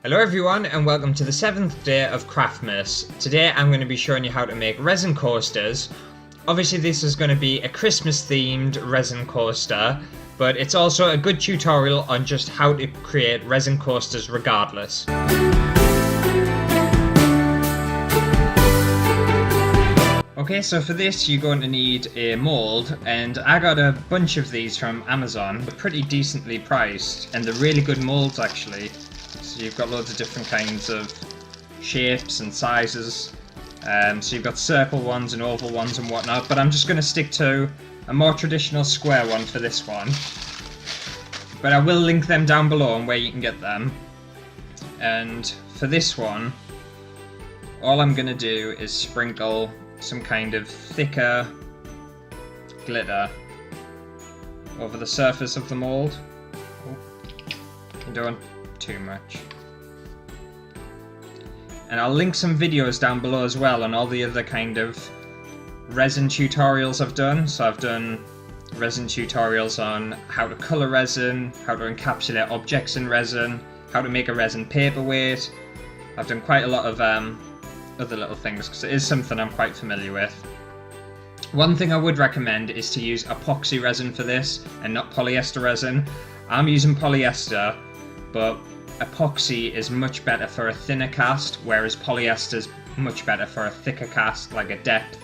Hello everyone and welcome to the 7th day of Craftmas. Today I'm going to be showing you how to make resin coasters. Obviously this is going to be a Christmas themed resin coaster, but it's also a good tutorial on just how to create resin coasters regardless. Okay, so for this you're going to need a mould, and I got a bunch of these from Amazon. They're pretty decently priced and they're really good moulds actually. So you've got loads of different kinds of shapes and sizes. So you've got circle ones and oval ones and whatnot, but I'm just going to stick to a more traditional square one for this one. But I will link them down below and where you can get them. And for this one, all I'm going to do is sprinkle some kind of thicker glitter over the surface of the mould. I don't want too much. And I'll link some videos down below as well on all the other kind of resin tutorials I've done. So I've done resin tutorials on how to colour resin, how to encapsulate objects in resin, how to make a resin paperweight. I've done quite a lot of other little things because it is something I'm quite familiar with. One thing I would recommend is to use epoxy resin for this and not polyester resin. I'm using polyester, but epoxy is much better for a thinner cast, whereas polyester is much better for a thicker cast, like a depth.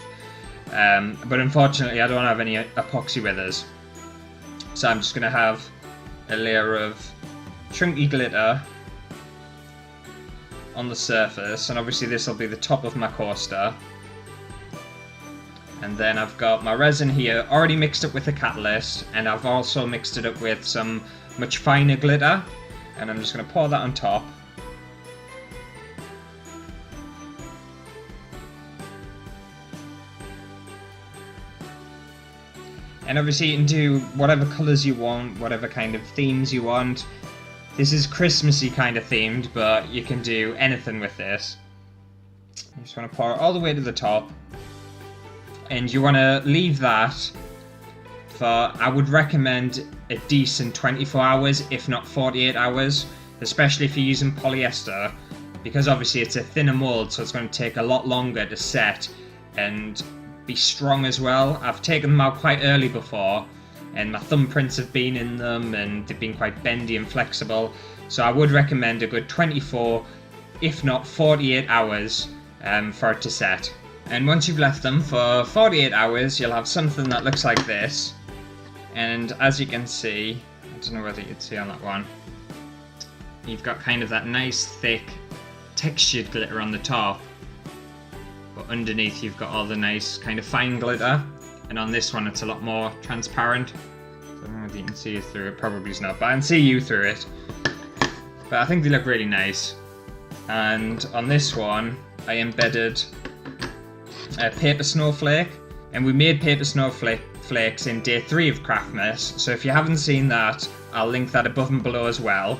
But unfortunately I don't have any epoxy with us. So I'm just going to have a layer of chunky glitter on the surface, and obviously this will be the top of my coaster. And then I've got my resin here already mixed up with the catalyst, and I've also mixed it up with some much finer glitter, and I'm just going to pour that on top. And obviously you can do whatever colours you want, whatever kind of themes you want. This is Christmassy kind of themed, but you can do anything with this. You just want to pour it all the way to the top. And you want to leave that for, I would recommend a decent 24 hours, if not 48 hours. Especially if you're using polyester, because obviously it's a thinner mould, so it's going to take a lot longer to set and be strong as well. I've taken them out quite early before, and my thumbprints have been in them and they've been quite bendy and flexible, so I would recommend a good 24 if not 48 hours for it to set. And once you've left them for 48 hours you'll have something that looks like this, and as you can see, I don't know whether you can see on that one, you've got kind of that nice thick textured glitter on the top, but underneath you've got all the nice kind of fine glitter. And on this one it's a lot more transparent. I don't know whether you can see through it, probably not, but I can see you through it. But I think they look really nice. And on this one I embedded a paper snowflake, and we made paper snowflakes in day 3 of Craftmas, so if you haven't seen that I'll link that above and below as well.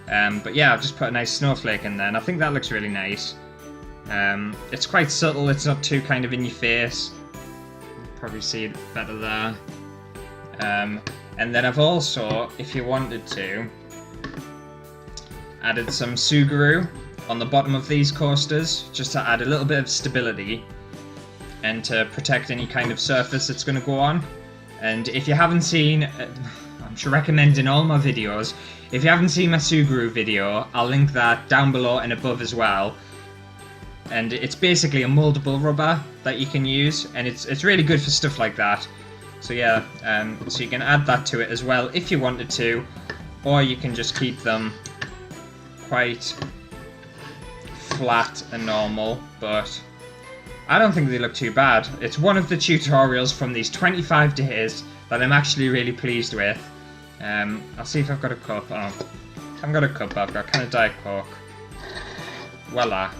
But yeah, I've just put a nice snowflake in there and I think that looks really nice. It's quite subtle, it's not too kind of in your face. Probably see it better there. And then I've also, if you wanted to, added some Suguru on the bottom of these coasters just to add a little bit of stability and to protect any kind of surface that's going to go on. And if you haven't seen, I'm sure recommending all my videos, if you haven't seen my Suguru video, I'll link that down below and above as well. And it's basically a moldable rubber that you can use, and it's really good for stuff like that. So yeah, so you can add that to it as well if you wanted to, or you can just keep them quite flat and normal, but I don't think they look too bad. It's one of the tutorials from these 25 days that I'm actually really pleased with. I'll see if I've got a cup. Oh, I haven't got a cup, I've got kind of Diet Coke. Voila.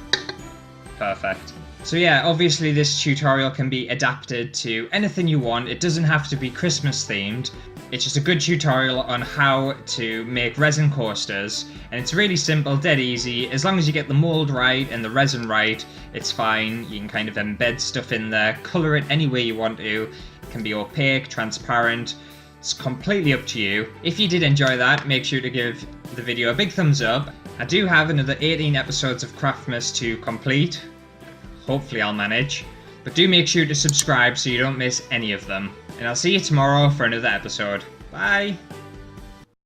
Perfect. So yeah, obviously this tutorial can be adapted to anything you want. It doesn't have to be Christmas themed. It's just a good tutorial on how to make resin coasters, and it's really simple, dead easy. As long as you get the mould right and the resin right, it's fine. You can kind of embed stuff in there, colour it any way you want to. It can be opaque, transparent. It's completely up to you. If you did enjoy that, make sure to give the video a big thumbs up, I do have another 18 episodes of Craftmas to complete. Hopefully I'll manage. But do make sure to subscribe so you don't miss any of them. And I'll see you tomorrow for another episode. Bye!